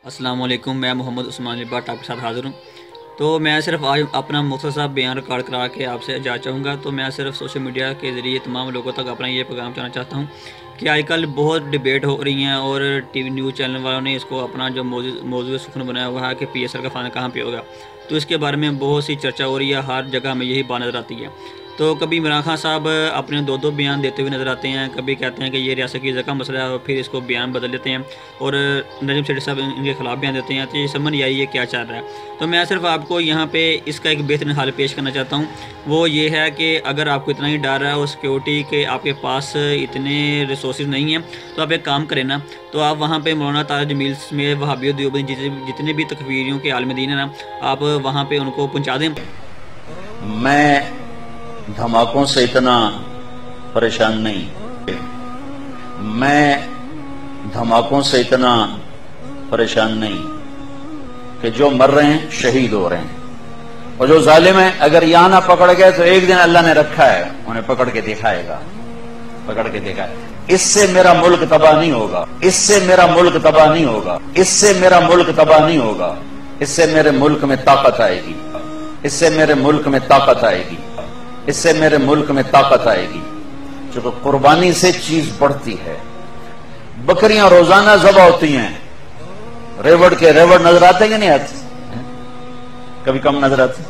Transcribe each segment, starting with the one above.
अस्सलाम वालेकुम। मैं मोहम्मद उस्मान लिबाट आपके साथ हाज़िर हूँ। तो मैं सिर्फ आज अपना मुख्तसर बयान रिकॉर्ड करा के आपसे जा चाहूँगा। तो मैं सिर्फ सोशल मीडिया के ज़रिए तमाम लोगों तक अपना ये पैगाम पहुँचाना चाहता हूँ कि आजकल बहुत डिबेट हो रही हैं और टीवी न्यूज़ चैनल वालों ने इसको अपना जो मौजूद सुखन बनाया हुआ है कि PSL का फ़ायदा कहाँ पे होगा। तो इसके बारे में बहुत सी चर्चा हो रही है, हर जगह हमें यही बात नज़र आती है। तो कभी इमरान खान साहब अपने दो बयान देते हुए नज़र आते हैं, कभी कहते हैं कि ये रियासत की जगह मसला है और फिर इसको बयान बदल देते हैं और नजम सेठी साहब इनके खिलाफ बयान देते हैं। तो ये समझ नहीं आई ये क्या चल रहा है। तो मैं सिर्फ आपको यहाँ पे इसका एक बेहतरीन हल पेश करना चाहता हूँ। वो ये है कि अगर आपको इतना ही डर है और सिक्योरिटी के आपके पास इतने रिसोर्स नहीं हैं तो आप एक काम करें ना, तो आप वहाँ पे मौलाना तारिक जमील में वहाबी देवबंदी जितने भी तकफीरियों के आलिम दीन है ना, आप वहाँ पे उनको पहुँचा दें। मैं धमाकों से इतना परेशान नहीं, मैं धमाकों से इतना परेशान नहीं कि जो मर रहे हैं शहीद हो रहे हैं, और जो जालिम है अगर यहां ना पकड़ गए तो एक दिन अल्लाह ने रखा है उन्हें पकड़ के दिखाएगा, पकड़ के दिखाएगा। इससे मेरा मुल्क तबाह नहीं होगा, इससे मेरा मुल्क तबाह नहीं होगा, इससे मेरा मुल्क तबाह नहीं होगा। इससे मेरे मुल्क में ताकत आएगी, इससे मेरे मुल्क में ताकत आएगी, इससे मेरे मुल्क में ताकत आएगी। जो कुर्बानी से चीज बढ़ती है। बकरियां रोजाना ज़बह होती हैं, रेवड़ के रेवड़ नजर आते कि नहीं आते? कभी कम नजर आते।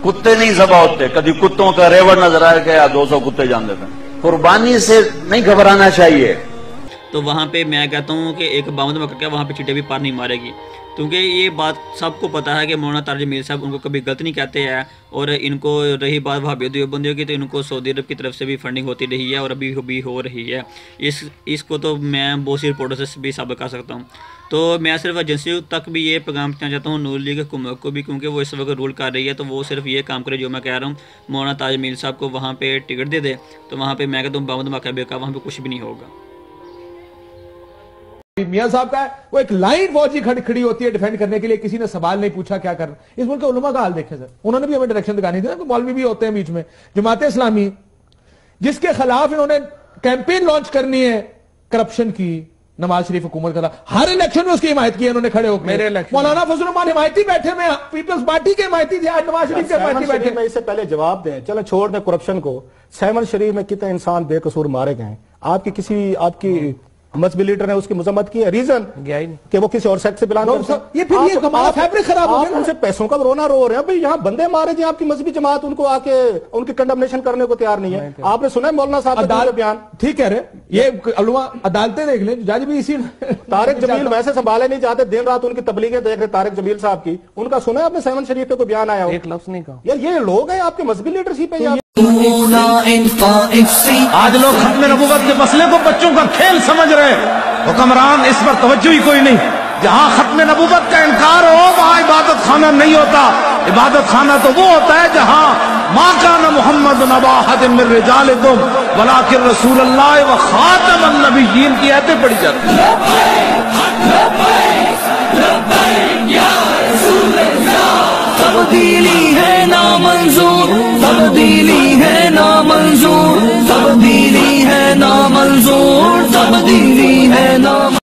कुत्ते नहीं ज़बह होते, कभी कुत्तों का रेवड़ नजर आ गया 200 कुत्ते जान देते हैं। कुर्बानी से नहीं घबराना चाहिए। तो वहाँ पे मैं कहता हूँ कि एक बामद मक्का क्या वहाँ पे चींटे भी पार नहीं मारेगी, क्योंकि ये बात सबको पता है कि मौलाना तारिक जमील साहब उनको कभी गलत नहीं कहते हैं। और इनको रही बात वहाबी देवबंदियों की, तो इनको सऊदी अरब की तरफ से भी फंडिंग होती रही है और अभी भी हो रही है। इसको तो मैं बहुत सी रिपोर्टों से भी साबित कर सकता हूँ। तो मैं सिर्फ एजेंसियों तक भी ये पैगाम देना चाहता हूँ, नून लीग हुकूमत को भी, क्योंकि वो इस वक्त रूल कर रही है। तो वो सिर्फ ये काम करे जो मैं कह रहा हूँ, मौलाना तारिक जमील साहब को वहाँ पर टिकट दे दे, तो वहाँ पर मैं कहता हूँ बामद मक्का बेका वहाँ पर कुछ भी नहीं होगा। मियां साहब का है, वो एक लाइन फौजी खड़ी होती है डिफेंड करने के लिए, किसी ने सवाल नहीं पूछा क्या कर। इस मुल्क के उलमा का हाल देखें सर, उन्होंने भी हमें डायरेक्शन दिखानी थी ना। मौलवी भी होते हैं बीच में, जमात इस्लामी जिसके खिलाफ इन्होंने कैंपेन लॉन्च करनी है करप्शन की, नवाज शरीफ हुकूमत का हर इलेक्शन में उसकी हिमायत की है इन्होंने खड़े होकर। मौलाना फजल रहमान हिमायती बैठे में, पीपल्स पार्टी के हिमायती थे, आज नवाज शरीफ के हिमायती बैठे। मैं इससे पहले जवाब दें, चलो छोड़ दें करप्शन को। सहमन शरीफ में कितने इंसान बेकसूर मारे गए हैं। आपकी किसी आपकी मजहबी लीडर ने उसकी मजम्मत की है, रीजन कि वो किसी और सेक्ट से बिलोंग करते हैं। ये फिर ये हमारा फैब्रिक खराब हो गया। उनसे पैसों का रोना रो रहे हैं भाई, यहाँ बंदे मारे थे, आपकी मजहबी जमात उनको आके उनकी कंडमनेशन करने को तैयार नहीं है। आपने सुना है मौलाना साहब का बयान? ठीक कह रहे, ये अदालतें देख लें, जज भी इसी तारिक जमील वैसे संभाले नहीं जाते, दिन रात उनकी तबलीगें देख रहे तारिक जमील साहब की। उनका सुना है आपने सहमन शरीफ पे कोई बयान आया? एक लफ्ज नहीं कहा यार। ये लोग हैं आपके मजहबी लीडरशिप है। आज लोग खत्म नबूवत के मसले को बच्चों का खेल समझ रहे हैं। हुक्मरान इस पर तवज्जो ही कोई नहीं। जहां खत्म नबूवत का इनकार हो वहां इबादत खाना नहीं होता। इबादत खाना तो वो होता है जहां मा काना मुहम्मद नबा अहदिन मिन रिजालिकुम वलाकिन रसूलुल्लाह व खातमुन नबिय्यीन की आयतें पढ़ी जाती हैं। तब्दीली है नामंजूर, तब्दीली है नामंजूर, तब्दीली है नामंजूर, तब्दीली है नाम